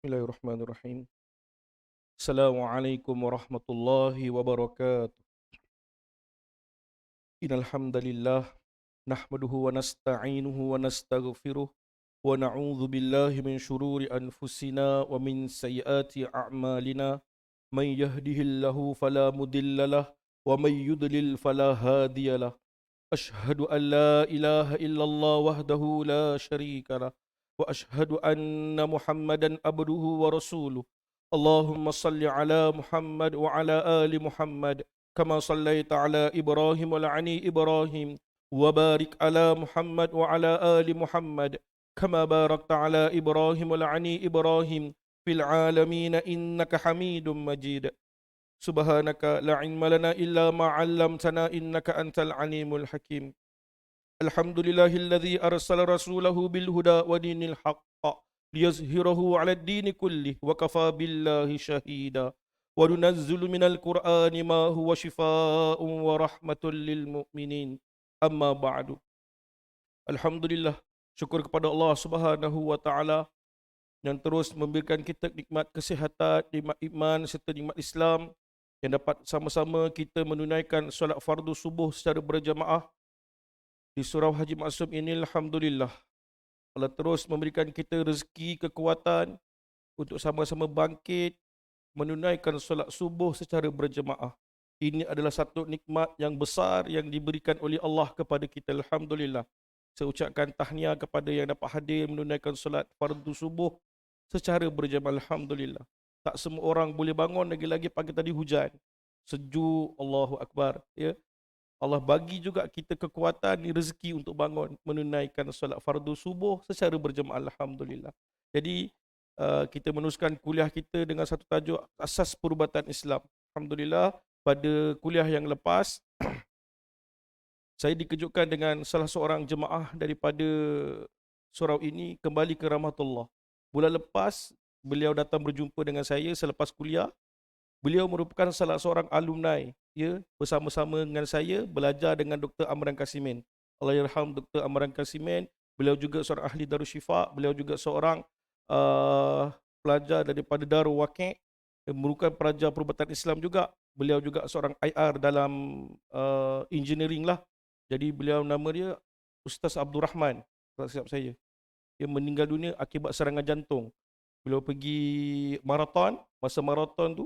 Bismillahirrahmanirrahim. Assalamualaikum warahmatullahi wabarakatuh. Innal hamdalillah nahmaduhu wa nasta'inuhu wa nastaghfiruh wa na'udzu billahi min shururi anfusina wa min sayyiati a'malina. Man yahdihillahu fala mudhillalah wa man yudlil fala hadiyalah. Ashhadu an la ilaha illallah wahdahu la syarika lah wa ashhadu anna Muhammadan abduhu wa rasuluh. Allahumma salli ala Muhammad wa ala ali Muhammad kama sallaita ala Ibrahim wa ala ali Ibrahim wa barik ala Muhammad wa ala ali Muhammad kama barakta ala Ibrahim wa ala ali Ibrahim fil alamin innaka Hamidum Majid. Subhanaka la ilma lana illa ma 'allamtana innaka antal alimul hakim. Alhamdulillahilladzi arsala rasulahu bil huda wa dinil haqq liyazhirahu 'alad dini kullih wa kafa billahi shahida. Wa nunazzilu minal qur'ani ma huwa shifaa'un wa rahmatul lil mu'minin. Amma ba'du. Alhamdulillah, syukur kepada Allah Subhanahu wa taala yang terus memberikan kita nikmat kesihatan, nikmat iman serta nikmat Islam, yang dapat sama-sama kita menunaikan solat fardu subuh secara berjamaah di surau Haji Maksum ini. Alhamdulillah, Allah terus memberikan kita rezeki, kekuatan untuk sama-sama bangkit menunaikan solat subuh secara berjamaah. Ini adalah satu nikmat yang besar yang diberikan oleh Allah kepada kita. Alhamdulillah, saya ucapkan tahniah kepada yang dapat hadir menunaikan solat fardu subuh secara berjamaah. Alhamdulillah, tak semua orang boleh bangun, lagi-lagi pagi tadi hujan. Sejuk, Allahu Akbar. Ya, Allah bagi juga kita kekuatan, rezeki untuk bangun menunaikan solat fardu subuh secara berjemaah. Alhamdulillah. Jadi kita meneruskan kuliah kita dengan satu tajuk asas perubatan Islam. Alhamdulillah, pada kuliah yang lepas saya dikejutkan dengan salah seorang jemaah daripada surau ini kembali ke rahmatullah. Bulan lepas beliau datang berjumpa dengan saya selepas kuliah. Beliau merupakan salah seorang alumni, ya, bersama-sama dengan saya belajar dengan Dr. Amran Kasimin. Allahyarham Dr. Amran Kasimin. Beliau juga seorang ahli Darussyifa, beliau juga seorang pelajar daripada Darul Waqi', merupakan pelajar perubatan Islam juga. Beliau juga seorang IR dalam engineering lah. Jadi beliau nama dia Ustaz Abdul Rahman, tak silap saya. Dia meninggal dunia akibat serangan jantung. Beliau pergi maraton, masa maraton tu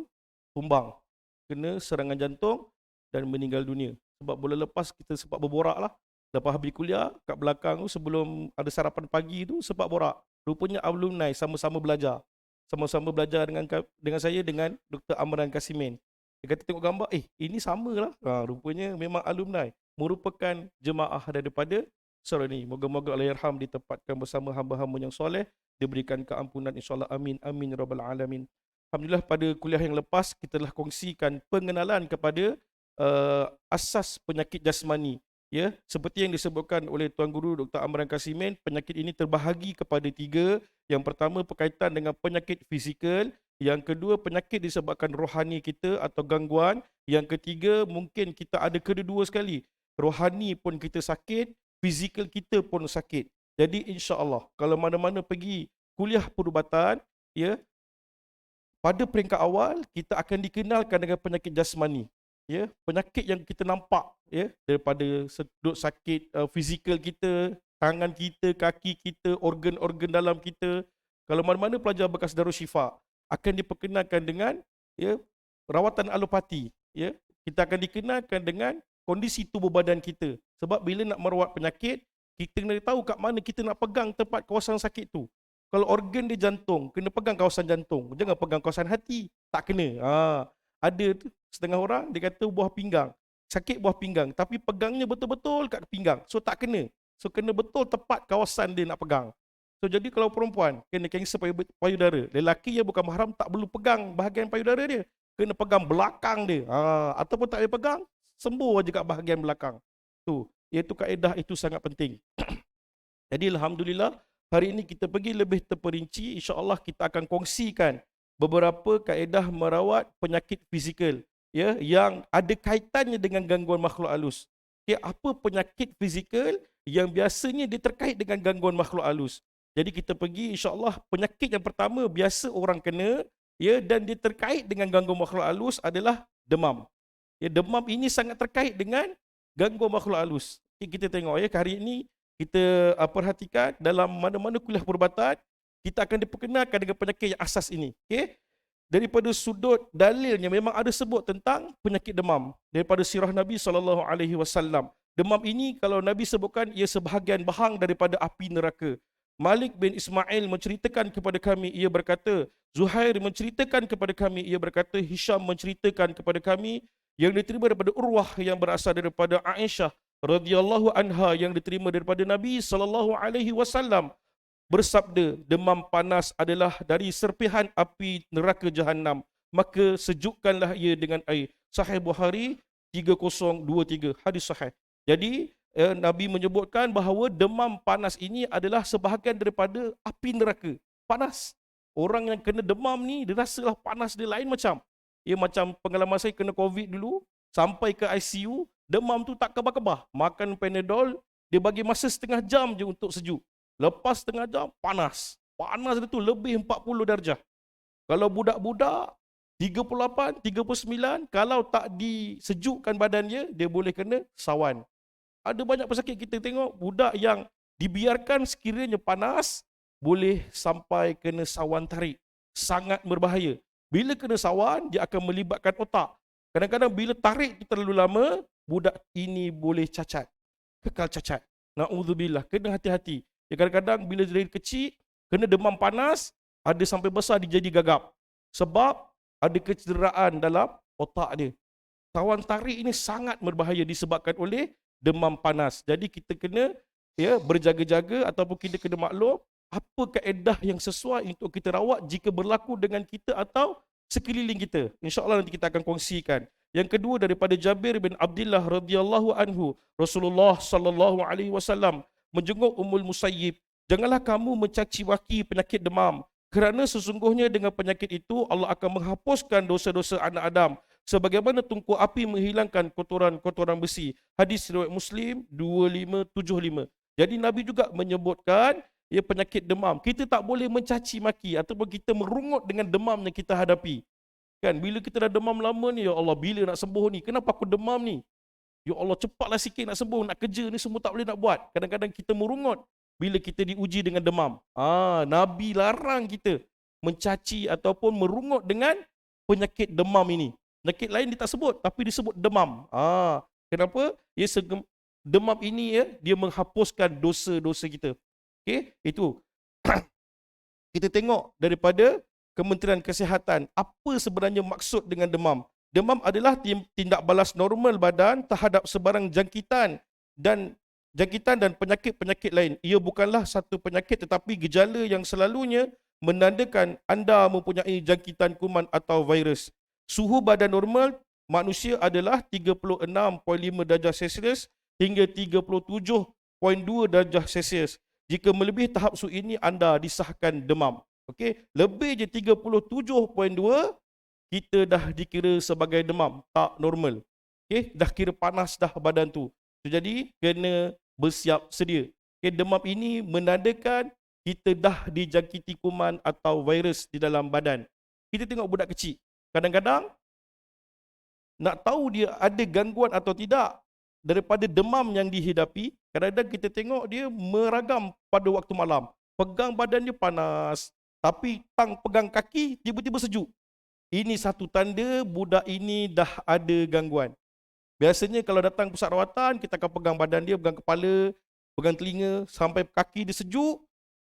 tumbang, kena serangan jantung dan meninggal dunia. Sebab bulan lepas kita sempat berborak lah, lepas habis kuliah kat belakang tu sebelum ada sarapan pagi tu sempat borak. Rupanya alumni sama-sama belajar. Sama-sama belajar dengan saya dengan Dr. Amran Kasimin. Dia kata tengok gambar, ini sama lah. Rupanya memang alumni, merupakan jemaah daripada surau ini. Moga-moga Allahyarham ditempatkan bersama hamba-hamba yang soleh, diberikan keampunan insyaAllah. Amin, amin, rabbal alamin. Alhamdulillah, pada kuliah yang lepas kita telah kongsikan pengenalan kepada asas penyakit jasmani. Ya, seperti yang disebutkan oleh Tuan Guru Dr. Amran Kasimin, penyakit ini terbahagi kepada 3. Yang pertama berkaitan dengan penyakit fizikal, yang kedua penyakit disebabkan rohani kita atau gangguan, yang ketiga mungkin kita ada kedua-dua sekali. Rohani pun kita sakit, fizikal kita pun sakit. Jadi insya-Allah kalau mana-mana pergi kuliah perubatan, ya, pada peringkat awal kita akan dikenalkan dengan penyakit jasmani, ya, penyakit yang kita nampak, ya, daripada sedut sakit fizikal kita, tangan kita, kaki kita, organ-organ dalam kita. Kalau mana-mana pelajar bekas Darussyifa akan diperkenalkan dengan, ya, rawatan alopati, ya. Kita akan dikenalkan dengan kondisi tubuh badan kita. Sebab bila nak merawat penyakit, kita kena tahu kat mana kita nak pegang tempat kawasan sakit tu. Kalau organ dia jantung, kena pegang kawasan jantung. Jangan pegang kawasan hati. Tak kena. Ada tu setengah orang dia kata buah pinggang. Sakit buah pinggang. Tapi pegangnya betul-betul kat pinggang. So tak kena. So kena betul tepat kawasan dia nak pegang. So jadi kalau perempuan kena kanser payudara. Lelaki yang bukan mahram tak perlu pegang bahagian payudara dia. Kena pegang belakang dia. Ataupun tak boleh pegang, sembuh je kat bahagian belakang. Tu. Iaitu kaedah itu sangat penting. Jadi alhamdulillah, hari ini kita pergi lebih terperinci. InsyaAllah kita akan kongsikan beberapa kaedah merawat penyakit fizikal, ya, yang ada kaitannya dengan gangguan makhluk halus. Okay, apa penyakit fizikal yang biasanya dia terkait dengan gangguan makhluk halus? Jadi kita pergi, insya-Allah penyakit yang pertama biasa orang kena, ya, dan dia terkait dengan gangguan makhluk halus adalah demam. Ya, demam ini sangat terkait dengan gangguan makhluk halus. Okay, kita tengok ya, hari ini kita perhatikan dalam mana-mana kuliah perubatan, kita akan diperkenalkan dengan penyakit yang asas ini. Okay? Daripada sudut dalilnya memang ada sebut tentang penyakit demam daripada sirah Nabi SAW. Demam ini kalau Nabi sebutkan ia sebahagian bahang daripada api neraka. Malik bin Ismail menceritakan kepada kami, ia berkata, Zuhair menceritakan kepada kami, ia berkata, Hisham menceritakan kepada kami, yang diterima daripada Urwah yang berasal daripada Aisyah radhiyallahu anha yang diterima daripada Nabi SAW bersabda, demam panas adalah dari serpihan api neraka jahanam, maka sejukkanlah ia dengan air. Sahih Bukhari 3023, hadis sahih. Jadi Nabi menyebutkan bahawa demam panas ini adalah sebahagian daripada api neraka. Panas. Orang yang kena demam ni dia rasalah panas dia lain macam. Ya, macam pengalaman saya kena COVID dulu, sampai ke ICU, demam tu tak kebah-kebah. Makan Panadol, dia bagi masa setengah jam je untuk sejuk. Lepas setengah jam, panas. Panas dia tu lebih 40 darjah. Kalau budak-budak, 38, 39, kalau tak disejukkan badannya, dia boleh kena sawan. Ada banyak pesakit kita tengok, budak yang dibiarkan sekiranya panas, boleh sampai kena sawan tarik. Sangat berbahaya. Bila kena sawan, dia akan melibatkan otak. Kadang-kadang bila tarik terlalu lama, budak ini boleh cacat. Kekal cacat. Na'udzubillah, kena hati-hati. Ya, kadang-kadang bila dari kecil kena demam panas, ada sampai besar dia jadi gagap. Sebab ada kecederaan dalam otak dia. Tawan tarik ini sangat berbahaya disebabkan oleh demam panas. Jadi kita kena berjaga-jaga ataupun kita kena maklum apa kaedah yang sesuai untuk kita rawat jika berlaku dengan kita atau sekeliling kita. InsyaAllah nanti kita akan kongsikan. Yang kedua daripada Jabir bin Abdullah radhiyallahu anhu, Rasulullah sallallahu alaihi wasallam menjenguk Ummul Musayyib, janganlah kamu mencaci maki penyakit demam, kerana sesungguhnya dengan penyakit itu Allah akan menghapuskan dosa-dosa anak Adam sebagaimana tungku api menghilangkan kotoran-kotoran besi. Hadis riwayat Muslim 2575. Jadi Nabi juga menyebutkan penyakit demam. Kita tak boleh mencaci maki ataupun kita merungut dengan demam yang kita hadapi. Kan bila kita dah demam lama ni, ya Allah, bila nak sembuh ni? Kenapa aku demam ni? Ya Allah, cepatlah sikit nak sembuh, nak kerja ni semua tak boleh nak buat. Kadang-kadang kita merungut bila kita diuji dengan demam. Nabi larang kita mencaci ataupun merungut dengan penyakit demam ini. Penyakit lain dia tak sebut, tapi disebut demam. Kenapa? Demam ini dia menghapuskan dosa-dosa kita. Okey, itu. Kita tengok daripada Kementerian Kesihatan, apa sebenarnya maksud dengan demam? Demam adalah tindak balas normal badan terhadap sebarang jangkitan dan penyakit-penyakit lain. Ia bukanlah satu penyakit tetapi gejala yang selalunya menandakan anda mempunyai jangkitan kuman atau virus. Suhu badan normal manusia adalah 36.5 darjah Celsius hingga 37.2 darjah Celsius. Jika melebihi tahap suhu ini, anda disahkan demam. Okey, lebih je 37.2, kita dah dikira sebagai demam, tak normal. Okey, dah kira panas dah badan tu. Jadi kena bersiap sedia. Okey, demam ini menandakan kita dah dijangkiti kuman atau virus di dalam badan. Kita tengok budak kecil, kadang-kadang nak tahu dia ada gangguan atau tidak daripada demam yang dihidapi, kadang-kadang kita tengok dia meragam pada waktu malam. Pegang badan dia panas, tapi tang pegang kaki tiba-tiba sejuk. Ini satu tanda budak ini dah ada gangguan. Biasanya kalau datang pusat rawatan, kita akan pegang badan dia, pegang kepala, pegang telinga, sampai kaki dia sejuk,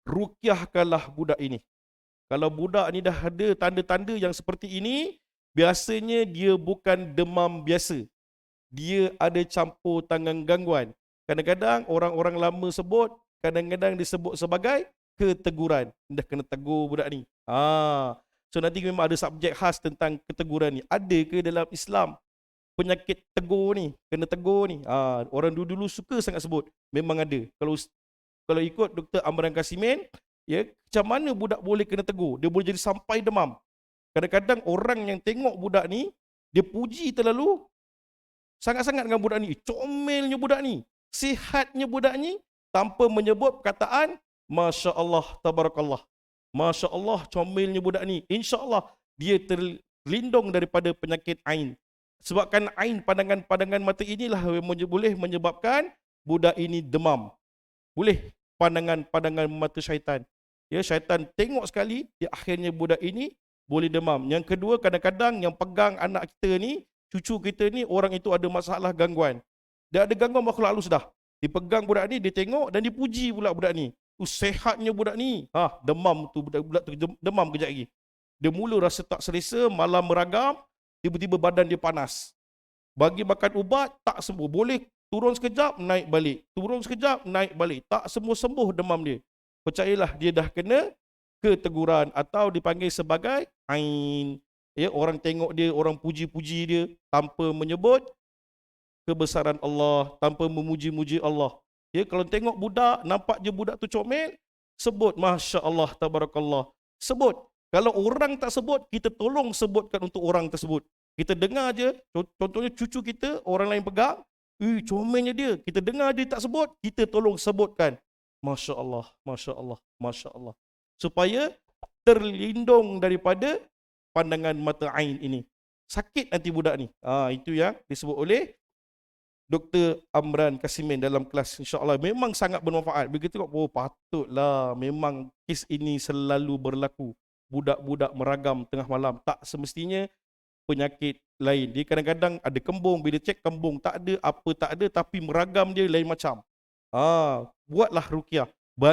rukyahkanlah budak ini. Kalau budak ni dah ada tanda-tanda yang seperti ini, biasanya dia bukan demam biasa. Dia ada campur tangan gangguan. Kadang-kadang orang-orang lama sebut, kadang-kadang disebut sebagai keteguran. Dah kena tegur budak ni. So nanti memang ada subjek khas tentang keteguran ni. Ada ke dalam Islam penyakit tegur ni, kena tegur ni? Orang dulu-dulu suka sangat sebut. Memang ada. Kalau ikut Dr. Amran Kasimin, macam mana budak boleh kena tegur? Dia boleh jadi sampai demam. Kadang-kadang orang yang tengok budak ni, dia puji terlalu sangat-sangat dengan budak ni. Comelnya budak ni, sihatnya budak ni, tanpa menyebut perkataan Masya Allah, tabarakallah. Masya Allah, comelnya budak ni. Insya Allah, dia terlindung daripada penyakit ain. Sebabkan ain, pandangan-pandangan mata inilah yang boleh menyebabkan budak ini demam. Boleh pandangan-pandangan mata syaitan. Ya, syaitan tengok sekali, dia akhirnya budak ini boleh demam. Yang kedua, kadang-kadang yang pegang anak kita ni, cucu kita ni, orang itu ada masalah gangguan. Dia ada gangguan makhluk halus dah. Dipegang budak ni, dia tengok dan dipuji pula budak ni. Sehatnya budak ni. Demam tu, budak tu demam kejap lagi. Dia mula rasa tak selesa, malam meragam, tiba-tiba badan dia panas. Bagi makan ubat, tak sembuh. Boleh turun sekejap, naik balik. Turun sekejap, naik balik. Tak sembuh-sembuh demam dia. Percayalah, dia dah kena keteguran atau dipanggil sebagai ain. Ya, orang tengok dia, orang puji-puji dia tanpa menyebut kebesaran Allah, tanpa memuji-muji Allah. Ya, kalau tengok budak, nampak je budak tu comel, sebut Masya Allah, tabarakallah. Sebut. Kalau orang tak sebut, kita tolong sebutkan untuk orang tersebut. Kita dengar je, contohnya cucu kita, orang lain pegang, comelnya dia. Kita dengar dia tak sebut, kita tolong sebutkan. Masya Allah, Masya Allah, Masya Allah. Supaya terlindung daripada pandangan mata ain ini. Sakit nanti budak ni. Itu yang disebut oleh Dr. Amran Kasimin dalam kelas, insya-Allah memang sangat bermanfaat. Begitu tengok, patutlah memang kes ini selalu berlaku. Budak-budak meragam tengah malam, tak semestinya penyakit lain. Dia kadang-kadang ada kembung, bila cek kembung tak ada, apa tak ada, tapi meragam dia lain macam. Buatlah ruqyah.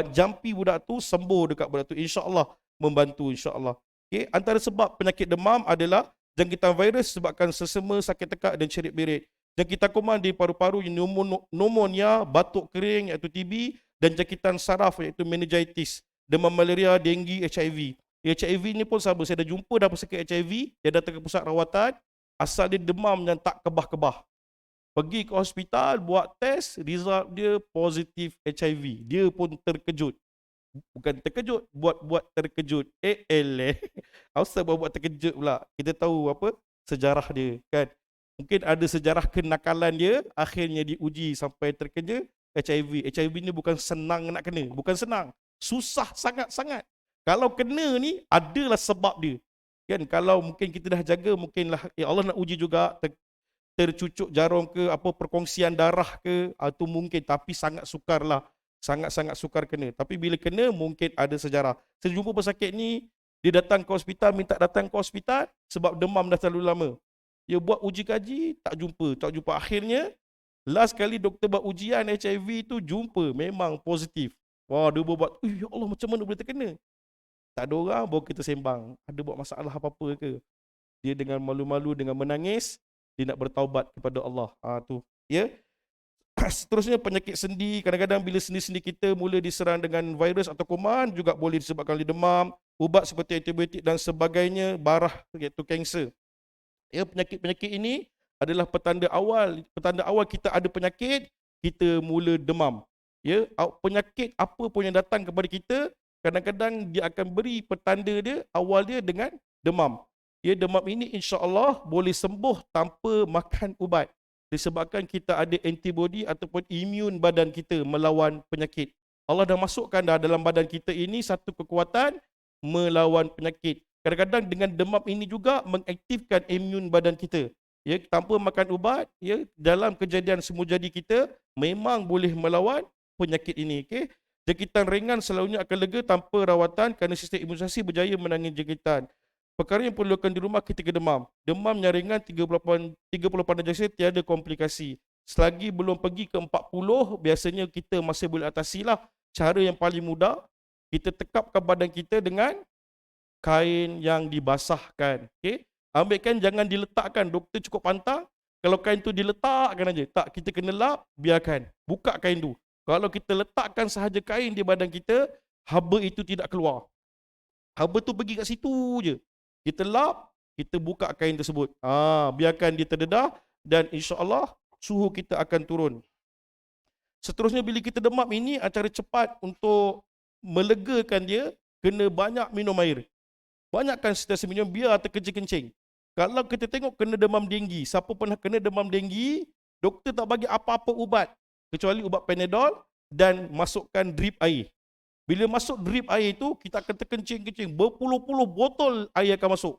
Jampi budak tu, sembuh dekat budak tu, insya-Allah membantu, insya-Allah. Okay. Antara sebab penyakit demam adalah jangkitan virus sebabkan sesama, sakit tekak dan cerit-berit. Jangkitan kuman di paru-paru, pneumonia, batuk kering iaitu TB, dan jangkitan saraf iaitu meningitis, demam malaria, denggi, HIV. HIV ni pun sama, saya dah jumpa dah pesakit HIV, dia datang ke pusat rawatan, asal dia demam yang tak kebah-kebah. Pergi ke hospital, buat test, result dia positif HIV. Dia pun terkejut. Bukan terkejut, buat terkejut. Asal buat terkejut pula. Kita tahu apa sejarah dia, kan. Mungkin ada sejarah kenakalan dia, akhirnya diuji sampai terkena HIV. HIV ni bukan senang nak kena, bukan senang. Susah sangat-sangat. Kalau kena ni, adalah sebab dia. Kan, kalau mungkin kita dah jaga, mungkinlah Allah nak uji juga, tercucuk jarum ke, apa perkongsian darah ke, itu mungkin, tapi sangat sukar lah. Sangat-sangat sukar kena. Tapi bila kena, mungkin ada sejarah. Saya jumpa pesakit ni, dia datang ke hospital, minta datang ke hospital, sebab demam dah terlalu lama. Dia buat uji kaji, tak jumpa. Akhirnya, last kali doktor buat ujian HIV tu, jumpa, memang positif. Wah, dia buat, ya Allah, macam mana boleh terkena? Tak ada orang, baru kita sembang. Ada buat masalah apa-apa ke? Dia dengan malu-malu, dengan menangis, dia nak bertaubat kepada Allah. Tu. Ya. Seterusnya penyakit sendi. Kadang-kadang bila sendi-sendi kita mula diserang dengan virus atau kuman, juga boleh disebabkan oleh demam, ubat seperti antibiotik dan sebagainya, barah iaitu kanser. Ya, penyakit-penyakit ini adalah petanda awal kita ada penyakit, kita mula demam. Ya, penyakit apa pun yang datang kepada kita, kadang-kadang dia akan beri petanda dia, awal dia dengan demam. Ya, demam ini insya-Allah boleh sembuh tanpa makan ubat. Disebabkan kita ada antibody ataupun imun badan kita melawan penyakit. Allah dah masukkan dalam badan kita ini satu kekuatan melawan penyakit. Kadang-kadang dengan demam ini juga mengaktifkan imun badan kita. Ya, tanpa makan ubat, ya, dalam kejadian semua jadi kita memang boleh melawan penyakit ini. Okey. Jangkitan ringan selalunya akan lega tanpa rawatan kerana sistem imunisasi berjaya menangani jangkitan. Perkara yang perlu dilakukan di rumah ketika demam. Demam yang ringan 30 darjah tiada komplikasi. Selagi belum pergi ke 40, biasanya kita masih boleh atasilah. Cara yang paling mudah, kita tekapkan badan kita dengan kain yang dibasahkan. Okay? Ambilkan, jangan diletakkan. Doktor cukup pantang. Kalau kain tu diletakkan aja. Tak, kita kena lap, biarkan. Buka kain tu. Kalau kita letakkan sahaja kain di badan kita, haba itu tidak keluar. Haba tu pergi kat situ je. Kita lap, kita buka kain tersebut. Biarkan dia terdedah dan insya-Allah suhu kita akan turun. Seterusnya bila kita demam ini, cara cepat untuk melegakan dia, kena banyak minum air. Banyakkan sentiasa minum biar terkencing-kencing. Kalau kita tengok kena demam denggi, siapa pernah kena demam denggi, doktor tak bagi apa-apa ubat kecuali ubat Panadol dan masukkan drip air. Bila masuk drip air tu, kita akan terkencing-kencing. Berpuluh-puluh botol air akan masuk.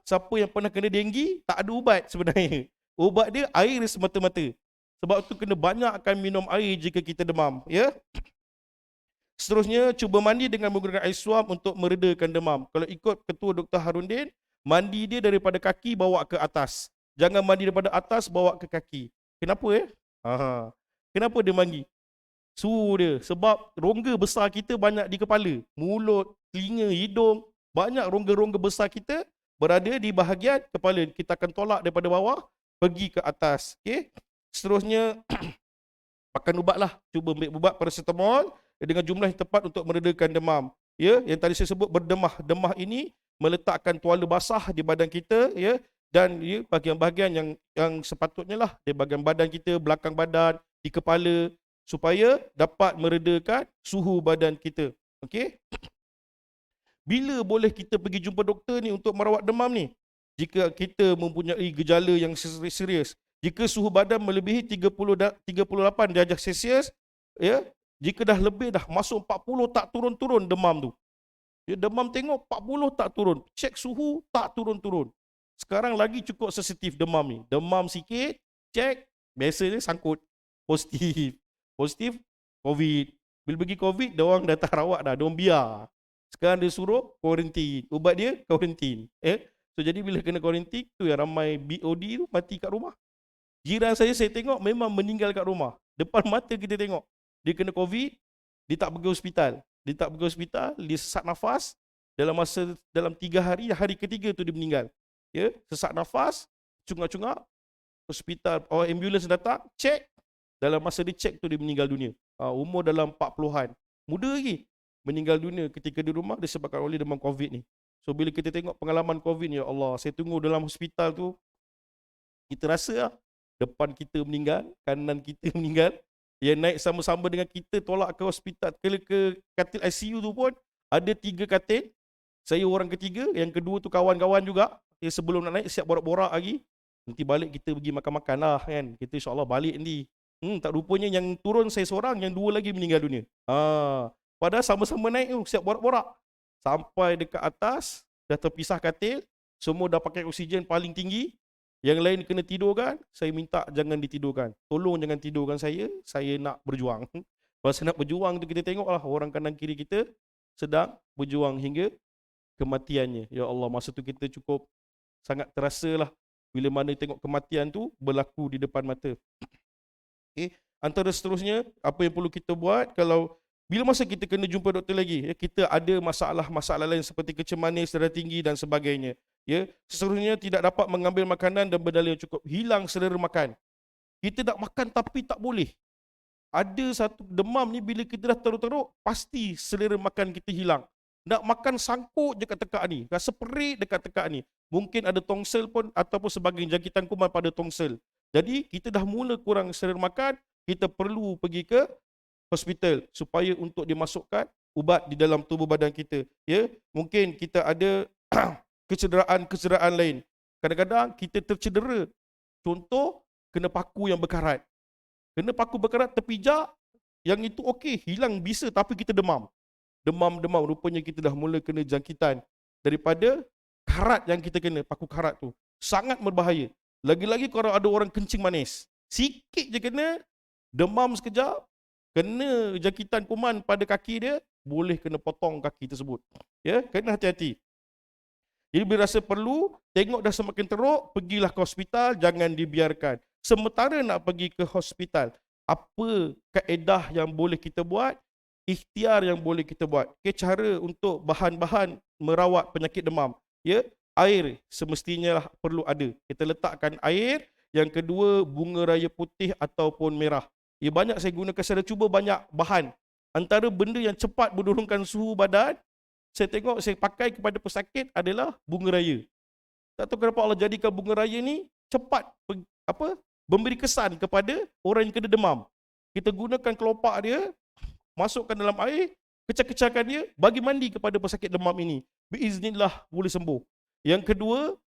Siapa yang pernah kena denggi, tak ada ubat sebenarnya. Ubat dia air semata-mata. Sebab tu kena banyakkan minum air jika kita demam. Ya. Seterusnya, cuba mandi dengan menggunakan air suam untuk meredakan demam. Kalau ikut ketua Dr. Harundin, mandi dia daripada kaki bawa ke atas. Jangan mandi daripada atas bawa ke kaki. Kenapa Kenapa dia mandi? Suhu dia. Sebab rongga besar kita banyak di kepala. Mulut, telinga, hidung. Banyak rongga-rongga besar kita berada di bahagian kepala. Kita akan tolak daripada bawah, pergi ke atas. Okay? Seterusnya, makan ubat lah. Cuba ambil ubat paracetamol dengan jumlah yang tepat untuk meredakan demam. Ya, yang tadi saya sebut berdemah. Demah ini meletakkan tuala basah di badan kita, ya, dan ya, bahagian-bahagian yang sepatutnya lah di bahagian badan kita, belakang badan, di kepala, supaya dapat meredakan suhu badan kita. Okey? Bila boleh kita pergi jumpa doktor ni untuk merawat demam ni? Jika kita mempunyai gejala yang serius. Jika suhu badan melebihi 38 darjah Celsius, ya, jika dah lebih dah masuk 40 tak turun-turun demam tu. Ya, demam tengok 40 tak turun. Cek suhu tak turun-turun. Sekarang lagi cukup sensitif demam ni. Demam sikit, cek, biasanya sangkut positif. Positif COVID. Bila pergi COVID, dia orang dah tak rawat dah, dia orang biar. Sekarang dia suruh kuarantin. Ubat dia kuarantin. So jadi bila kena kuarantin, tu yang ramai BOD tu mati kat rumah. Jiran saya tengok memang meninggal kat rumah. Depan mata kita tengok. Dia kena COVID, dia tak pergi hospital. Dia sesak nafas, dalam 3 hari, hari ketiga tu dia meninggal. Ya, sesak nafas, cungak-cungak, hospital, ambulans datang, cek, dalam masa dia cek tu dia meninggal dunia. Umur dalam 40-an. Muda lagi. Meninggal dunia ketika di rumah disebabkan oleh demam COVID ni. So bila kita tengok pengalaman COVID ni, ya Allah, saya tunggu dalam hospital tu, kita rasa lah, depan kita meninggal, kanan kita meninggal, yang naik sama-sama dengan kita tolak ke hospital, ke katil ICU tu pun, ada 3 katil, saya orang ketiga, yang kedua tu kawan-kawan juga, sebelum nak naik siap borak-borak lagi, nanti balik kita pergi makan-makan lah kan, kita insyaAllah balik nanti. Tak rupanya yang turun saya seorang, yang 2 lagi meninggal dunia. Padahal sama-sama naik tu, siap borak-borak. Sampai dekat atas, dah terpisah katil, semua dah pakai oksigen paling tinggi, yang lain kena tidurkan, saya minta jangan ditidurkan. Tolong jangan tidurkan saya nak berjuang. Kalau saya nak berjuang tu kita tengoklah orang kanan kiri kita sedang berjuang hingga kematiannya. Ya Allah, masa tu kita cukup sangat terasa lah bila mana tengok kematian tu berlaku di depan mata. Okay. Antara seterusnya, apa yang perlu kita buat kalau bila masa kita kena jumpa doktor lagi, kita ada masalah-masalah lain seperti kencing manis, darah tinggi dan sebagainya. Ya, seterusnya tidak dapat mengambil makanan dan berdalih yang cukup, hilang selera makan. Kita nak makan tapi tak boleh. Ada satu demam ni bila kita dah teruk-teruk, pasti selera makan kita hilang. Nak makan sangkut je kat tekak ni, rasa perit dekat tekak ni. Mungkin ada tongsel pun ataupun sebagai jangkitan kuman pada tongsel. Jadi kita dah mula kurang selera makan, kita perlu pergi ke hospital supaya untuk dimasukkan ubat di dalam tubuh badan kita. Ya, mungkin kita ada kecederaan lain. Kadang-kadang kita tercedera. Contoh, kena paku yang berkarat. Kena paku berkarat terpijak, yang itu okey, hilang bisa tapi kita demam. Demam, rupanya kita dah mula kena jangkitan daripada karat yang kita kena, paku karat tu. Sangat berbahaya. Lagi-lagi kalau ada orang kencing manis. Sikit je kena, demam sekejap, kena jangkitan kuman pada kaki dia, boleh kena potong kaki tersebut. Ya, kena hati-hati. Jadi bila rasa perlu, tengok dah semakin teruk, pergilah ke hospital, jangan dibiarkan. Sementara nak pergi ke hospital, apa kaedah yang boleh kita buat, ikhtiar yang boleh kita buat. Okay, cara untuk bahan-bahan merawat penyakit demam. Ya, air semestinya perlu ada. Kita letakkan air, yang kedua bunga raya putih ataupun merah. Ya, banyak saya gunakan, saya cuba banyak bahan. Antara benda yang cepat menurunkan suhu badan, saya tengok saya pakai kepada pesakit adalah bunga raya. Tak tahu kenapa Allah jadikan bunga raya ni cepat memberi kesan kepada orang yang kena demam. Kita gunakan kelopak dia, masukkan dalam air, kecak-kecakkan dia, bagi mandi kepada pesakit demam ini. Biiznillah boleh sembuh. Yang kedua,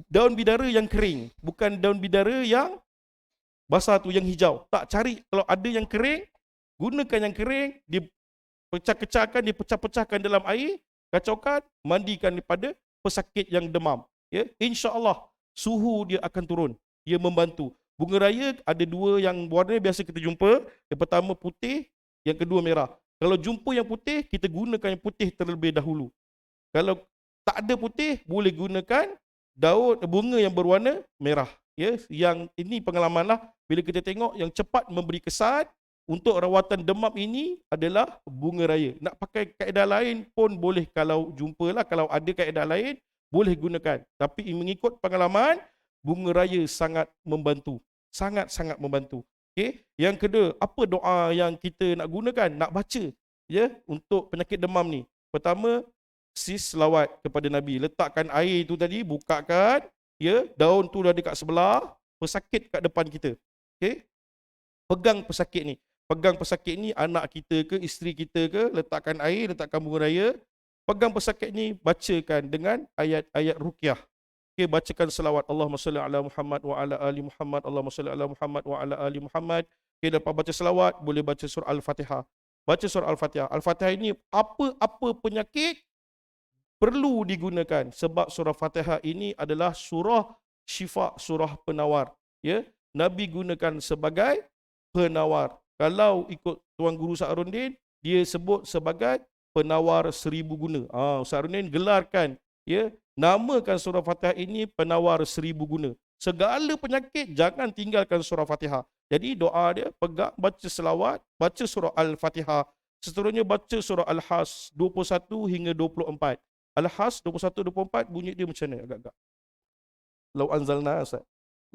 daun bidara yang kering, bukan daun bidara yang basah tu, yang hijau. Tak, cari kalau ada yang kering, gunakan yang kering, Pecah-kecahkan, dipecah-pecahkan dalam air, kacaukan, mandikan daripada pesakit yang demam. Ya, insya-Allah suhu dia akan turun. Dia membantu. Bunga raya ada dua yang warna biasa kita jumpa. Yang pertama putih, yang kedua merah. Kalau jumpa yang putih, kita gunakan yang putih terlebih dahulu. Kalau tak ada putih, boleh gunakan daun bunga yang berwarna merah. Ya, yang ini pengalamanlah bila kita tengok yang cepat memberi kesan untuk rawatan demam ini adalah bunga raya. Nak pakai kaedah lain pun boleh, kalau jumpalah, kalau ada kaedah lain boleh gunakan. Tapi mengikut pengalaman, bunga raya sangat membantu. Sangat-sangat membantu. Okey. Yang kedua, apa doa yang kita nak gunakan, nak baca ya untuk penyakit demam ni? Pertama, selawat kepada Nabi. Letakkan air tu tadi, bukakan, ya, daun tu dah dekat sebelah, pesakit kat depan kita. Okey. Pegang pesakit ni. Pegang pesakit ni, anak kita ke, isteri kita ke, letakkan air, letakkan bunga raya. Pegang pesakit ni, bacakan dengan ayat-ayat ruqyah. Okey, bacakan selawat Allahumma salli ala Muhammad wa ala ali Muhammad, Allahumma salli ala Muhammad wa ala ali Muhammad. Okey, lepas baca selawat, boleh baca surah Al-Fatihah. Baca surah Al-Fatihah. Al-Fatihah ini apa-apa penyakit perlu digunakan, sebab surah Fatihah ini adalah surah syifa, surah penawar. Ya, Nabi gunakan sebagai penawar. Kalau ikut Tuan Guru Sa'aruddin, dia sebut sebagai penawar 1000 guna. Sa'aruddin gelarkan, ya, namakan surah Fatihah ini penawar 1000 guna. Segala penyakit jangan tinggalkan surah Fatihah. Jadi doa dia, pegang, baca selawat, baca surah Al-Fatihah. Seterusnya baca surah Al-Has 21 hingga 24. Al-Has 21-24 bunyi dia macam mana agak-agak. Lau anzalna Ustaz.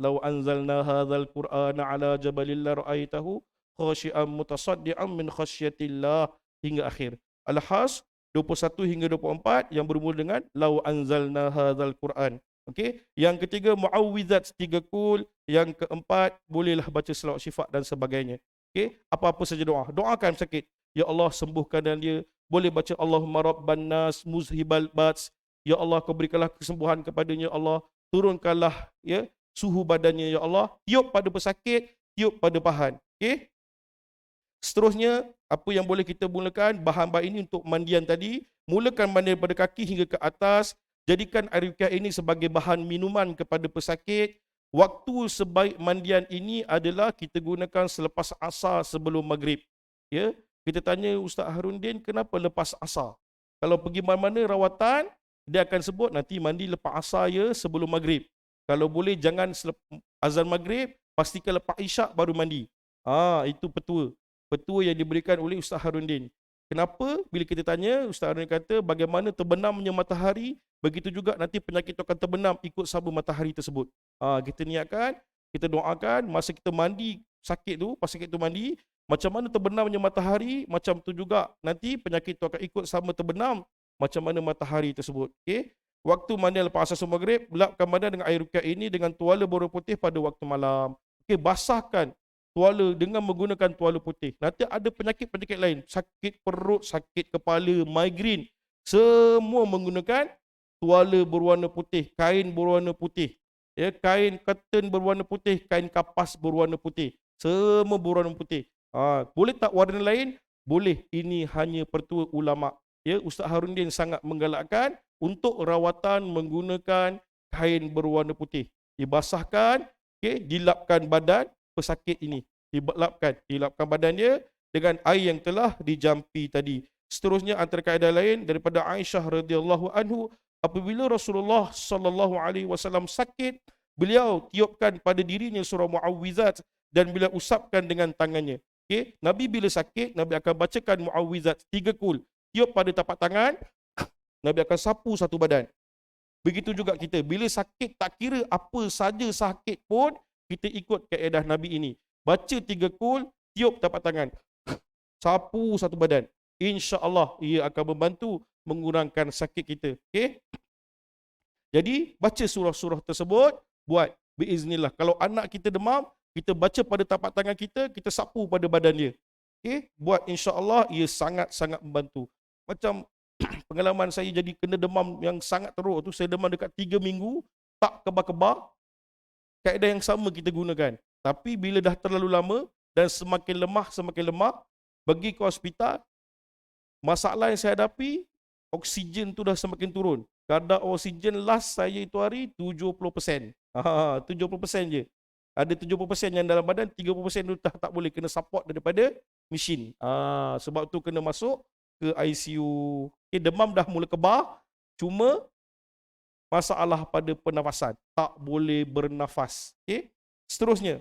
Lau anzalna hadzal Qur'ana ala jabalin la ra'aitahu khashi'an mutasaddian min khasyatillah hingga akhir. Al-Has 21 hingga 24 yang bermula dengan lau anzalna hadzal Qur'an. Okey, yang ketiga muawwizat 3 kul, yang keempat bolehlah baca selawat syifa dan sebagainya. Okey, apa-apa saja doa. Doakan sakit. Ya Allah, sembuhkan dia. Boleh baca Allahumma rabban nas muzhibal bats. Ya Allah, kau berikanlah kesembuhan kepadanya, ya Allah. Turunkanlah, ya, suhu badannya, ya Allah. Tiup pada pesakit, tiup pada pahan. Okey. Seterusnya, apa yang boleh kita mulakan? Bahan-bahan ini untuk mandian tadi. Mulakan mandi daripada kaki hingga ke atas. Jadikan air ruqyah ini sebagai bahan minuman kepada pesakit. Waktu sebaik mandian ini adalah kita gunakan selepas asar sebelum maghrib. Ya, kita tanya Ustaz Harundin, kenapa lepas asar? Kalau pergi mana-mana rawatan, dia akan sebut nanti mandi lepas asar ya, sebelum maghrib. Kalau boleh jangan azan maghrib, pastikan lepas isyak baru mandi. Itu petua. Petua yang diberikan oleh Ustaz Harundin. Kenapa? Bila kita tanya, Ustaz Harundin kata bagaimana terbenamnya matahari, begitu juga nanti penyakit itu akan terbenam ikut sabun matahari tersebut. Kita niatkan, kita doakan masa kita mandi sakit tu, pas sakit tu mandi, macam mana terbenamnya matahari, macam tu juga nanti penyakit itu akan ikut sama terbenam macam mana matahari tersebut. Okey. Waktu mandi lepas asar maghrib, lapkan badan dengan air ruqyah ini dengan tuala berwarna putih pada waktu malam. Okey, basahkan tuala dengan menggunakan tuala putih. Nanti ada penyakit-penyakit lain, sakit perut, sakit kepala, migrain, semua menggunakan tuala berwarna putih, kain berwarna putih. Ya, kain curtain berwarna putih, kain kapas berwarna putih. Semua berwarna putih. Boleh tak warna lain? Boleh. Ini hanya pertua ulama. Ya, Ustaz Harundin sangat menggalakkan untuk rawatan menggunakan kain berwarna putih. Dibasahkan, okay, dilapkan badan pesakit ini. Dilapkan badan dia dengan air yang telah dijampi tadi. Seterusnya antara kaedah lain daripada Aisyah radhiyallahu anhu, apabila Rasulullah sallallahu alaihi wasallam sakit, beliau tiupkan pada dirinya surah Muawwizat dan beliau usapkan dengan tangannya. Okay. Nabi bila sakit, Nabi akan bacakan Muawwizat 3 kul. Tiup pada tapak tangan, Nabi akan sapu satu badan. Begitu juga kita, bila sakit tak kira apa saja sakit pun, kita ikut kaedah Nabi ini. Baca 3 kul, tiup tapak tangan, sapu satu badan. InsyaAllah ia akan membantu mengurangkan sakit kita. Okay? Jadi baca surah-surah tersebut, buat biiznillah. Kalau anak kita demam, kita baca pada tapak tangan kita, kita sapu pada badan dia. Okay? Buat insya-Allah ia sangat-sangat membantu. Macam pengalaman saya jadi kena demam yang sangat teruk tu, saya demam dekat 3 minggu, tak kebar-kebar. Kaedah yang sama kita gunakan. Tapi bila dah terlalu lama dan semakin lemah, pergi ke hospital, Masalah yang saya hadapi, oksigen tu dah semakin turun. Kadar oksigen last saya itu hari 70%. 70% je. Ada 70% yang dalam badan, 30% tu dah tak boleh, kena support daripada mesin. Sebab tu kena masuk ke ICU. Okay, demam dah mula kebal, cuma masalah pada pernafasan, tak boleh bernafas. Okay? Seterusnya,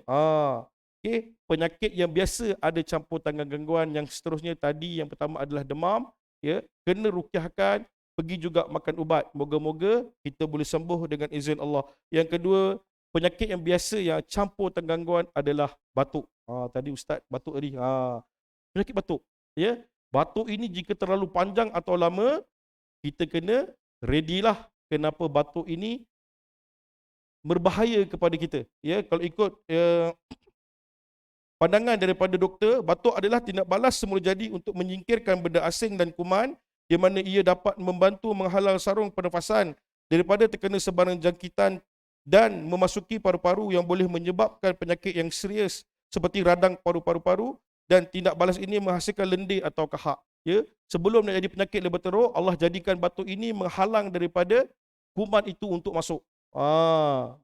okay, penyakit yang biasa ada campur tangan gangguan. Yang seterusnya tadi, yang pertama adalah demam, ya, kena rukyahkan, pergi juga makan ubat. Moga-moga kita boleh sembuh dengan izin Allah. Yang kedua, penyakit yang biasa yang campur tangan gangguan adalah batuk. Tadi Ustaz batuk tadi. Penyakit batuk, ya. Batuk ini jika terlalu panjang atau lama, kita kena ready lah. Kenapa batuk ini berbahaya kepada kita, ya. Kalau ikut pandangan daripada doktor, batuk adalah tindak balas semula jadi untuk menyingkirkan benda asing dan kuman, di mana ia dapat membantu menghalau sarung pernafasan daripada terkena sebarang jangkitan dan memasuki paru-paru yang boleh menyebabkan penyakit yang serius seperti radang paru-paru, dan tindak balas ini menghasilkan lendir atau kahak, ya. Sebelum nak jadi penyakit lebih teruk, Allah jadikan batuk ini menghalang daripada kuman itu untuk masuk.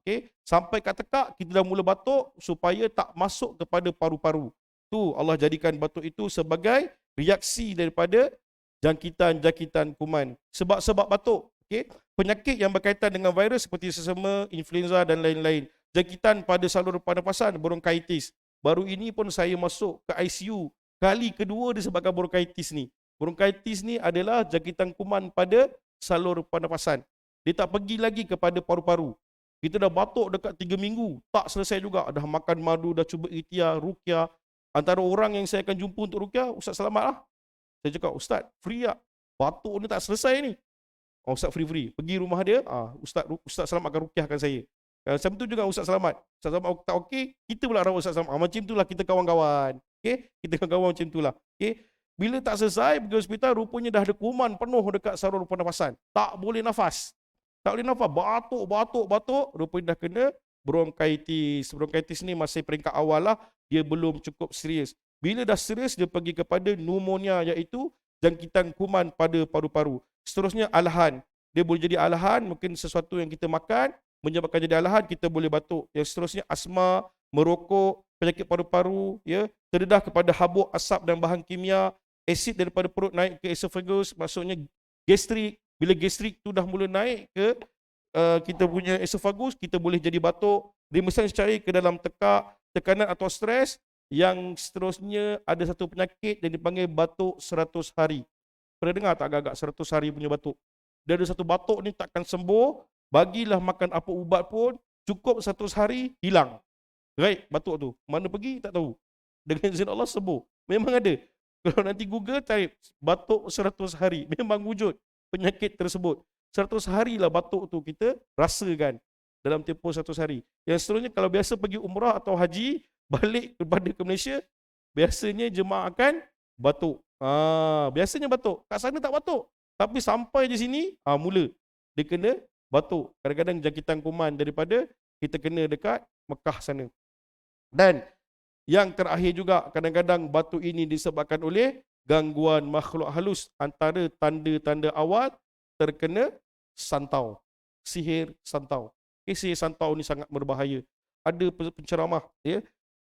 Okay. Sampai kat tekak kita dah mula batuk supaya tak masuk kepada paru-paru. Tu Allah jadikan batuk itu sebagai reaksi daripada jangkitan-jangkitan kuman. Sebab-sebab batuk, okay, penyakit yang berkaitan dengan virus seperti sesama, influenza dan lain-lain. Jangkitan pada saluran pernafasan, bronkitis. Baru ini pun saya masuk ke ICU. Kali kedua disebabkan bronkitis ni. Bronkitis ni adalah jangkitan kuman pada saluran pernafasan. Dia tak pergi lagi kepada paru-paru. Kita dah batuk dekat 3 minggu, tak selesai juga. Dah makan madu, dah cuba ikhtiar, ruqyah. Antara orang yang saya akan jumpa untuk ruqyah, Ustaz Selamat lah. Saya cakap, Ustaz, free tak? Batuk ni tak selesai ni. Ustaz free. Pergi rumah dia, Ustaz Selamat akan ruqyahkan saya. Saya betul juga Ustaz Selamat. Ustaz Selamat tak okey, kita pula rawat Ustaz Selamat. Macam itulah kita kawan-kawan. Okay? Kita kawan-kawan macam itulah. Okay? Bila tak selesai, pergi hospital, rupanya dah ada kuman penuh dekat saluran pernafasan. Tak boleh nafas. Tak boleh nafas, batuk, rupanya dah kena bronkitis. Bronkitis ni masih peringkat awal lah, dia belum cukup serius. Bila dah serius, dia pergi kepada pneumonia, iaitu jangkitan kuman pada paru-paru. Seterusnya alahan. Dia boleh jadi alahan, mungkin sesuatu yang kita makan menyebabkan jadi alahan, kita boleh batuk. Yang seterusnya asma, merokok, penyakit paru-paru, ya, terdedah kepada habuk, asap dan bahan kimia, asid daripada perut naik ke esophagus, maksudnya gastrik. Bila gastrik tu dah mula naik ke kita punya esophagus, kita boleh jadi batuk, remisan cair ke dalam tekak, tekanan atau stres. Yang seterusnya ada satu penyakit yang dipanggil batuk 100 hari. Pernah dengar tak agak-agak 100 hari punya batuk? Dia ada satu batuk ni takkan sembuh, bagilah makan apa ubat pun, cukup 100 hari hilang. Right, batuk tu. Mana pergi tak tahu. Dengan izin Allah sembuh. Memang ada. Kalau nanti Google type batuk 100 hari, memang wujud penyakit tersebut. 100 hari lah batuk tu kita rasakan dalam tempoh 100 hari. Yang seterusnya, kalau biasa pergi umrah atau haji, balik kepada ke Malaysia, biasanya jemaah akan batuk. Biasanya batuk. Kat sana tak batuk. Tapi sampai di sini, mula dia kena batuk. Kadang-kadang jangkitan kuman daripada kita kena dekat Mekah sana. Dan yang terakhir juga, kadang-kadang batuk ini disebabkan oleh gangguan makhluk halus. Antara tanda-tanda awal terkena santau, sihir santau. Sihir santau ni sangat berbahaya. Ada penceramah, ya,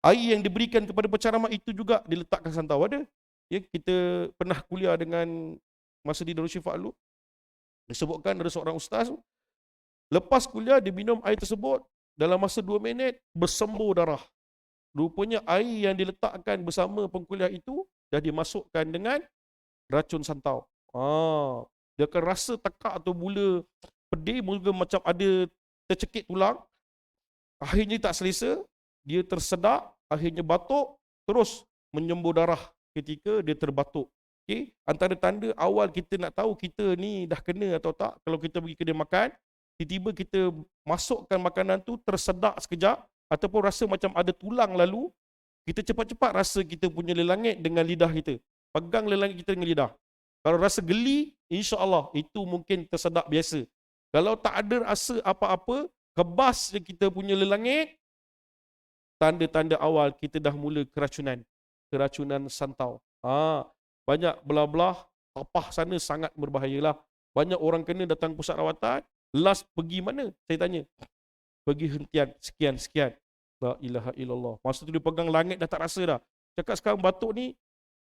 air yang diberikan kepada penceramah itu juga diletakkan santau. Ada, ya, kita pernah kuliah dengan masa di Darul Syifa dulu, disebutkan ada seorang ustaz, lepas kuliah dia minum air tersebut, dalam masa 2 minit bersembur darah. Rupanya air yang diletakkan bersama pengkuliah itu dah dimasukkan dengan racun santau. Dia akan rasa tekak atau mula pedih, mula macam ada tercekik tulang. Akhirnya tak selesa, dia tersedak, akhirnya batuk, terus menyembur darah ketika dia terbatuk. Okay? Antara tanda awal kita nak tahu kita ni dah kena atau tak, kalau kita pergi kedai makan, tiba-tiba kita masukkan makanan tu, tersedak sekejap, ataupun rasa macam ada tulang lalu, kita cepat-cepat rasa kita punya lelangit dengan lidah kita. Pegang lelangit kita dengan lidah. Kalau rasa geli, insya-Allah itu mungkin tersedak biasa. Kalau tak ada rasa apa-apa, kebas je kita punya lelangit, tanda-tanda awal kita dah mula keracunan. Keracunan santau. Banyak belah-belah Tapah sana sangat berbahayalah. Banyak orang kena datang pusat rawatan, last pergi mana? Saya tanya. Pergi hentian, sekian. La ilaha illallah. Masa tu dia pegang langit dah tak rasa dah. Cakap sekarang batuk ni,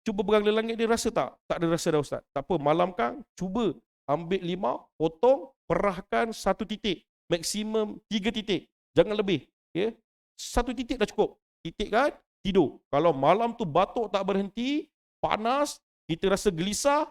cuba pegang langit dia rasa tak? Tak ada rasa dah Ustaz. Tak apa, malam kan, cuba ambil limau, potong, perahkan 1 titik. Maksimum 3 titik. Jangan lebih. Okay? 1 titik dah cukup. Titik kan, tidur. Kalau malam tu batuk tak berhenti, panas, kita rasa gelisah,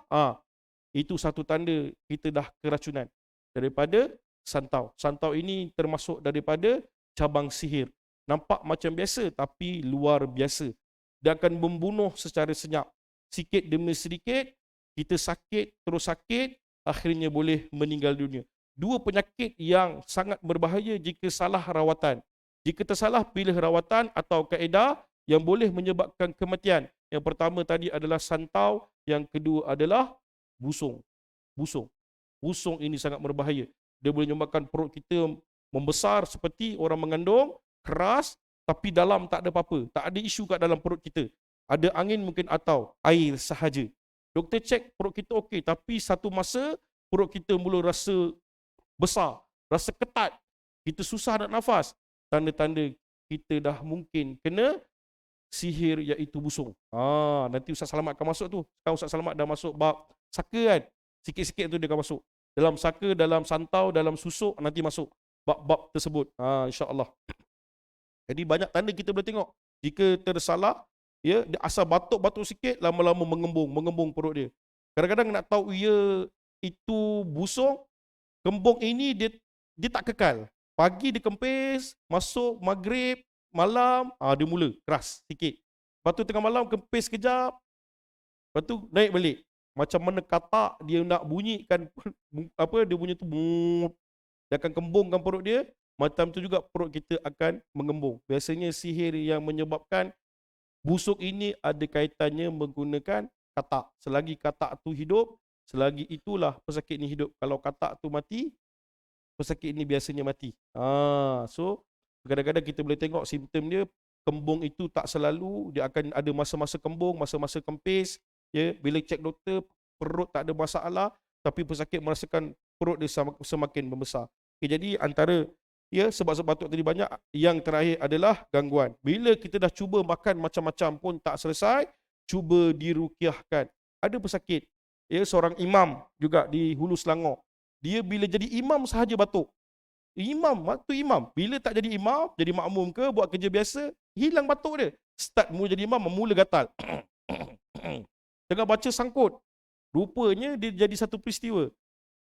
itu satu tanda kita dah keracunan daripada santau. Santau ini termasuk daripada cabang sihir. Nampak macam biasa tapi luar biasa. Dia akan membunuh secara senyap. Sikit demi sedikit, kita sakit, terus sakit, akhirnya boleh meninggal dunia. Dua penyakit yang sangat berbahaya jika salah rawatan. Jika tersalah pilih rawatan atau kaedah yang boleh menyebabkan kematian. Yang pertama tadi adalah santau, yang kedua adalah busung. Busung. Busung ini sangat berbahaya. Dia boleh menyebabkan perut kita membesar seperti orang mengandung, keras, tapi dalam tak ada apa-apa. Tak ada isu kat dalam perut kita. Ada angin mungkin atau air sahaja. Doktor cek perut kita okey, tapi satu masa perut kita mula rasa besar, rasa ketat. Kita susah nak nafas. Tanda-tanda kita dah mungkin kena sihir iaitu busung. Nanti Ustaz Selamat akan masuk tu. Sekarang Ustaz Selamat dah masuk bab saka kan. Sikit-sikit tu dia akan masuk. Dalam saka, dalam santau, dalam susuk nanti masuk bab-bab tersebut. InsyaAllah. Jadi banyak tanda kita boleh tengok. Jika tersalah, ya, dia asal batuk-batuk sikit, lama-lama mengembung perut dia. Kadang-kadang nak tahu ia itu busung, kembung ini dia tak kekal. Pagi dia kempis, masuk maghrib, malam, dia mula keras sikit. Lepas tu tengah malam kempis kejap, lepas tu naik balik. Macam mana katak dia nak bunyikan dia bunyi tu, dia akan kembungkan perut dia. Macam tu juga perut kita akan mengembung. Biasanya sihir yang menyebabkan busuk ini ada kaitannya menggunakan katak. Selagi katak tu hidup, selagi itulah pesakit ini hidup. Kalau katak tu mati, pesakit ini biasanya mati. So kadang-kadang kita boleh tengok simptom dia, kembung itu tak selalu, dia akan ada masa-masa kembung, masa-masa kempis. Ya, bila cek doktor, perut tak ada masalah, tapi pesakit merasakan perut dia semakin membesar. Jadi antara sebab-sebab batuk tadi banyak. Yang terakhir adalah gangguan. Bila kita dah cuba makan macam-macam pun tak selesai, cuba diruqyahkan. Ada pesakit, seorang imam juga di Hulu Selangor. Dia bila jadi imam sahaja batuk. Waktu imam. Bila tak jadi imam, jadi makmum ke, buat kerja biasa, hilang batuk dia. Start mula jadi imam, mula gatal. Tengah baca sangkut. Rupanya dia jadi satu peristiwa.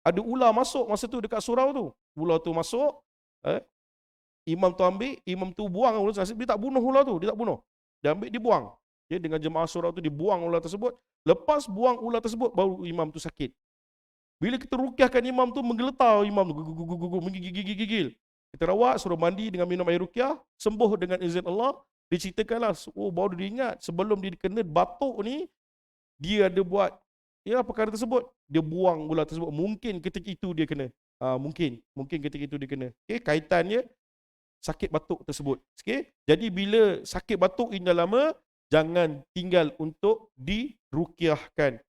Ada ular masuk masa tu dekat surau tu. Ular tu masuk, imam tu ambil, imam tu buang ular tersebut. Dia tak bunuh ular tu, dia tak bunuh. Dia ambil, dia buang. Dengan jemaah surau tu, dia buang ular tersebut. Lepas buang ular tersebut, baru imam tu sakit. Bila kita ruqyahkan imam tu, menggeletar imam tu, menggigil. Kita rawat, suruh mandi dengan minum air ruqyah, sembuh dengan izin Allah. Diceritakanlah, baru dia ingat, sebelum dia kena batuk ni, dia ada buat perkara tersebut. Dia buang ular tersebut. Mungkin ketika itu dia kena. Mungkin ketika itu dia kena. Kaitannya sakit batuk tersebut. Jadi bila sakit batuk ini dah lama, jangan tinggal untuk diruqyahkan.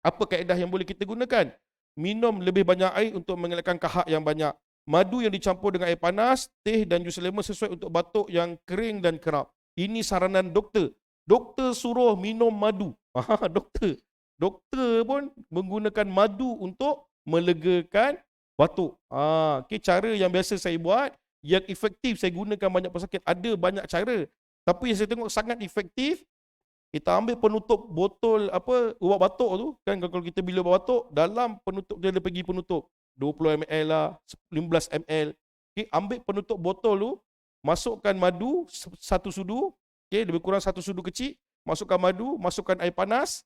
Apa kaedah yang boleh kita gunakan? Minum lebih banyak air untuk mengelakkan kahak yang banyak. Madu yang dicampur dengan air panas, teh dan jus lemon sesuai untuk batuk yang kering dan kerap. Ini saranan doktor. Doktor suruh minum madu. Doktor pun menggunakan madu untuk melegakan batuk. Cara yang biasa saya buat, yang efektif saya gunakan banyak pesakit. Ada banyak cara. Tapi yang saya tengok sangat efektif, kita ambil penutup botol ubat batuk tu kan, kalau kita bila batuk, dalam penutup dia ada pergi penutup 20 ml lah, 15 ml. Ambil penutup botol tu, masukkan madu satu sudu, lebih kurang satu sudu kecil, masukkan madu, masukkan air panas,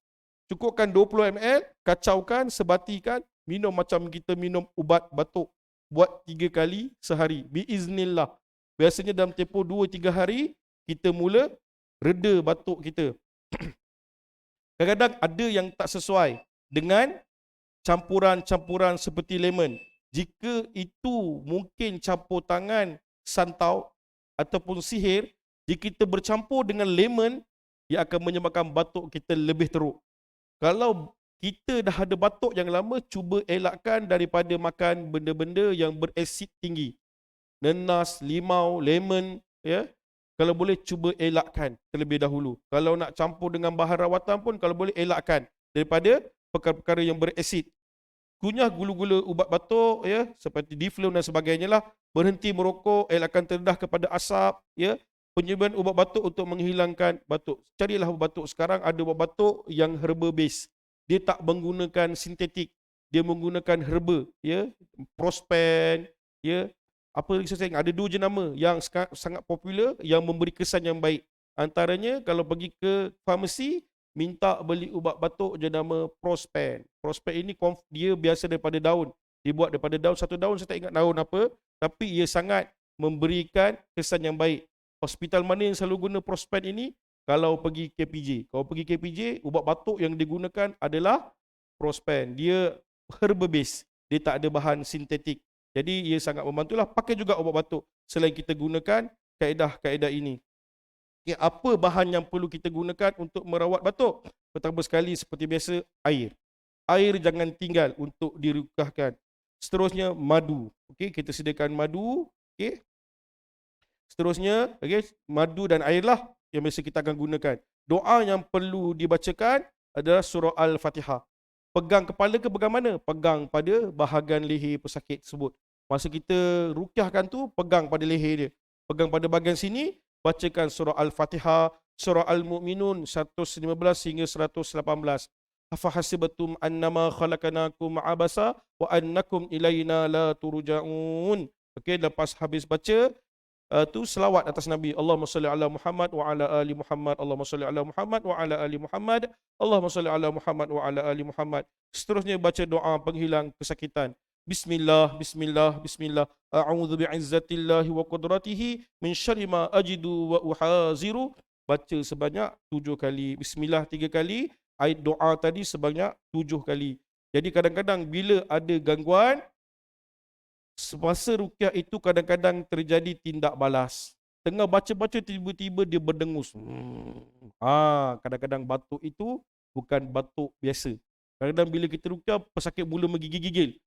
cukupkan 20 ml, kacaukan, sebatikan, minum macam kita minum ubat batuk. Buat 3 kali sehari. Biiznillah. Biasanya dalam tempoh 2-3 hari, kita mula reda batuk kita. Kadang-kadang ada yang tak sesuai dengan campuran-campuran seperti lemon. Jika itu mungkin campur tangan santau ataupun sihir, jika kita bercampur dengan lemon, ia akan menyebabkan batuk kita lebih teruk. Kalau kita dah ada batuk yang lama, cuba elakkan daripada makan benda-benda yang berasid tinggi. Nenas, limau, lemon, ya. Kalau boleh cuba elakkan terlebih dahulu. Kalau nak campur dengan bahan rawatan pun kalau boleh elakkan daripada perkara-perkara yang berasid. Kunyah gula-gula ubat batuk, ya, seperti Diflom dan sebagainya lah. Berhenti merokok, elakkan terdedah kepada asap, ya. Penyediaan ubat batuk untuk menghilangkan batuk. Carilah ubat batuk. Sekarang ada ubat batuk yang herba base. Dia tak menggunakan sintetik. Dia menggunakan herba, ya. Prospan, ya. Apa lagi saya ingat? Ada 2 jenama yang sangat popular yang memberi kesan yang baik. Antaranya kalau pergi ke farmasi, minta beli ubat batuk jenama Prospan. Prospan ini dia biasa daripada daun. Dibuat daripada daun, satu daun saya tak ingat daun apa, tapi ia sangat memberikan kesan yang baik. Hospital mana yang selalu guna Prospan ini? Kalau pergi KPJ. Kalau pergi KPJ, ubat batuk yang digunakan adalah Prospan. Dia herba base. Dia tak ada bahan sintetik. Jadi ia sangat membantulah. Pakai juga ubat batuk selain kita gunakan kaedah-kaedah ini. Okay, apa bahan yang perlu kita gunakan untuk merawat batuk? Pertama sekali seperti biasa, air. Air jangan tinggal untuk dirukahkan. Seterusnya madu. Okey, kita sediakan madu. Okey. Seterusnya, okey, madu dan air lah yang biasa kita akan gunakan. Doa yang perlu dibacakan adalah surah Al-Fatihah. Pegang kepala ke pegang mana? Pegang pada bahagian leher pesakit tersebut. Masa kita rukyahkan tu, pegang pada leher dia. Pegang pada bahagian sini, bacakan surah Al-Fatihah, surah Al-Mu'minun 115 hingga 118. Afahasibatum annama khalaqnakum abasa wa annakum ilaina la turja'un. Okey, lepas habis baca tu selawat atas Nabi. Allahumma salli ala Muhammad wa ala ali Muhammad. Allahumma salli ala Muhammad wa ala ali Muhammad. Allahumma salli ala Muhammad wa ala ali Muhammad. Seterusnya baca doa penghilang kesakitan. Bismillah, bismillah, bismillah. A'udzu bi'izzatillahi wa qudratihi min syarri ma ajidu wa uhaziru. Baca sebanyak 7 kali. Bismillah 3 kali. Ayat doa tadi sebanyak 7 kali. Jadi kadang-kadang bila ada gangguan, semasa rukyah itu kadang-kadang terjadi tindak balas. Tengah baca-baca tiba-tiba dia berdengus. Kadang-kadang batuk itu bukan batuk biasa. Kadang-kadang bila kita rukyah, pesakit mula menggigil-gigil.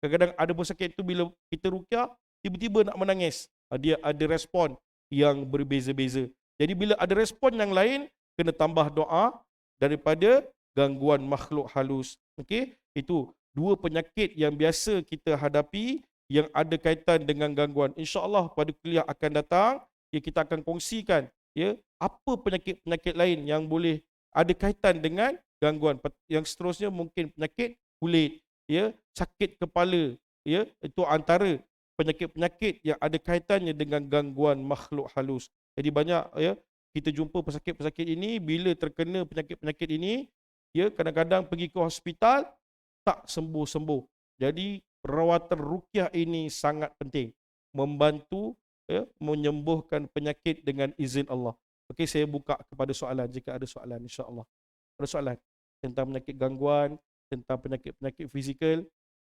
Kadang-kadang ada pesakit itu bila kita rukyah, tiba-tiba nak menangis. Dia ada respon yang berbeza-beza. Jadi bila ada respon yang lain, kena tambah doa daripada gangguan makhluk halus. Okey, itu 2 penyakit yang biasa kita hadapi yang ada kaitan dengan gangguan. InsyaAllah pada kuliah akan datang, ya, kita akan kongsikan, ya, apa penyakit-penyakit lain yang boleh ada kaitan dengan gangguan. Yang seterusnya mungkin penyakit kulit, ya, sakit kepala, ya, itu antara penyakit-penyakit yang ada kaitannya dengan gangguan makhluk halus. Jadi banyak, ya, kita jumpa pesakit-pesakit ini bila terkena penyakit-penyakit ini, ya, kadang-kadang pergi ke hospital tak sembuh-sembuh. Jadi rawatan rukyah ini sangat penting, membantu, ya, menyembuhkan penyakit dengan izin Allah. Okey, saya buka kepada soalan jika ada soalan, insya-Allah. Ada soalan tentang penyakit gangguan, tentang penyakit-penyakit fizikal.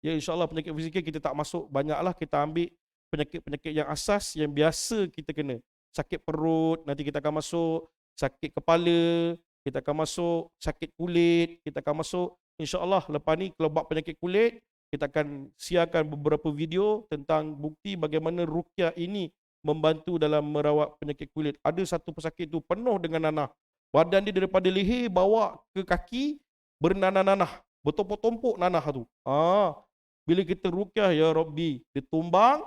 Ya, insya-Allah penyakit fizikal kita tak masuk banyaklah, kita ambil penyakit-penyakit yang asas yang biasa kita kena. Sakit perut nanti kita akan masuk, sakit kepala kita akan masuk, sakit kulit kita akan masuk. InsyaAllah lepas ni kalau bab penyakit kulit, kita akan siarkan beberapa video tentang bukti bagaimana rukyah ini membantu dalam merawat penyakit kulit. Ada satu pesakit tu penuh dengan nanah. Badan dia daripada leher bawa ke kaki bernanah-nanah. Bertumpuk-tumpuk nanah tu. Bila kita rukyah, ya Rabbi, dia tumbang,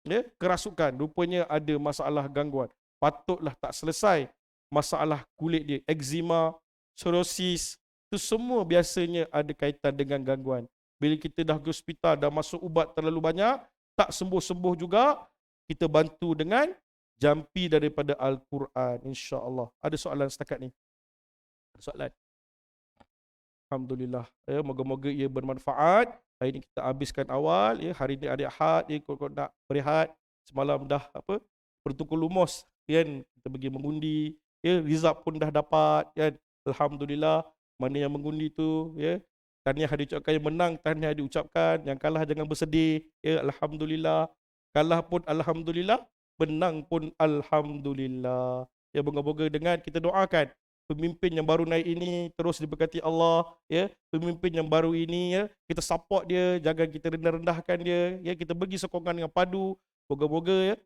ya, kerasukan. Rupanya ada masalah gangguan. Patutlah tak selesai masalah kulit dia. Eczema, psoriasis, itu semua biasanya ada kaitan dengan gangguan. Bila kita dah ke hospital, dah masuk ubat terlalu banyak, tak sembuh-sembuh juga, kita bantu dengan jampi daripada Al-Quran, insya-Allah. Ada soalan setakat ni? Ada soalan? Alhamdulillah. Ya, moga-moga ia bermanfaat. Hari ini kita habiskan awal, ya, hari ini hari Ahad, ya, kalau nak berehat, semalam dah bertukar lumos, kan, kita pergi mengundi, ya, result pun dah dapat, kan. Alhamdulillah. Mana yang mengundi tu, ya, tahniah diucapkan, yang menang tahniah diucapkan, yang kalah jangan bersedih, ya, alhamdulillah. Kalah pun alhamdulillah, menang pun alhamdulillah. Ya, moga-moga dengan kita doakan pemimpin yang baru naik ini terus diberkati Allah, ya. Pemimpin yang baru ini, ya, kita support dia, jangan kita rendah-rendahkan dia, ya. Kita bagi sokongan yang padu. Moga-moga, ya,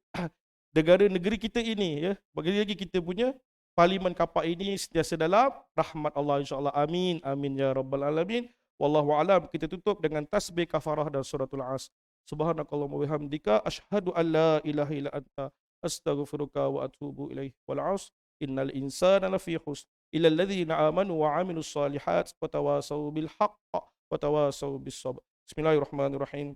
negara negeri kita ini, ya, bagi lagi kita punya Parlimen Kapak ini sentiasa dalam rahmat Allah, insya-Allah. Amin amin ya rabbal alamin. Wallahu alam. Kita tutup dengan tasbih kafarah dan suratul As. Subhanakallahumma wa bihamdika asyhadu an la ilaha illa anta astaghfiruka wa atubu ilaih. Wal 'asr innal insana lafi khusr illa alladhina amanu wa 'amilus solihat wa tawasaw bil haqq wa tawasaw bis sabr. Bismillahirrahmanirrahim.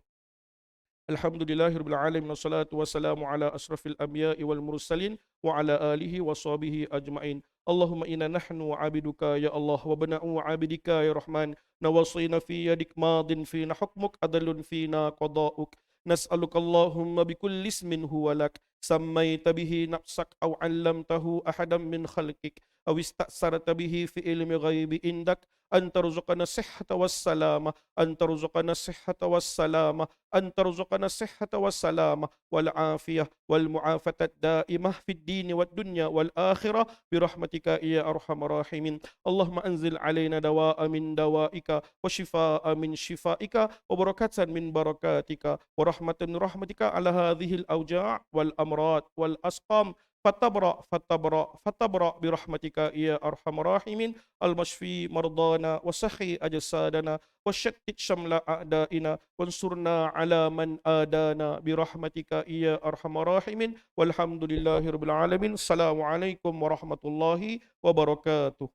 Alhamdulillahirabbil alamin wassalatu wassalamu ala asrafil anbiya'i wal mursalin wa ala alihi wa sahbihi ajmain. Allahumma inna nahnu abiduka ya Allah wa bana'u abidika ya Rahman. Nawasina fi yadik madin fina hukmuk adalun fina qada'uk. Nas'aluka Allahumma bikulli ismin huwa lak sammaita bihi nafsak aw 'allamtahu ahadan min khalqik aw ista'sarta bihi fi ilmi ghaibi indak an tarzuqana sihhata wassalama an tarzuqana sihhata wassalama an tarzuqana sihhata wassalama wal afiyah wal mu'afatat daimah fid dini wad dunya wal akhirah bi rahmatika ya arhamar rahimin. Allahumma anzil alaina dawa'a min dawaika wa shifaa'a min shifaika wa barakatan min barakatika wa rahmatan min rahmatika ala hadhihi al awja' wal amrad wal asqam fatabra fatabra fatabra bi rahmatika ya arhamar rahimin. Al-mashfi mardana wa sahi ajsadana wa shattit shamla a'daina wansurna ala man adana bi rahmatika ya arhamar rahimin. Walhamdulillahi rabbil alamin. Assalamualaikum warahmatullahi wabarakatuh.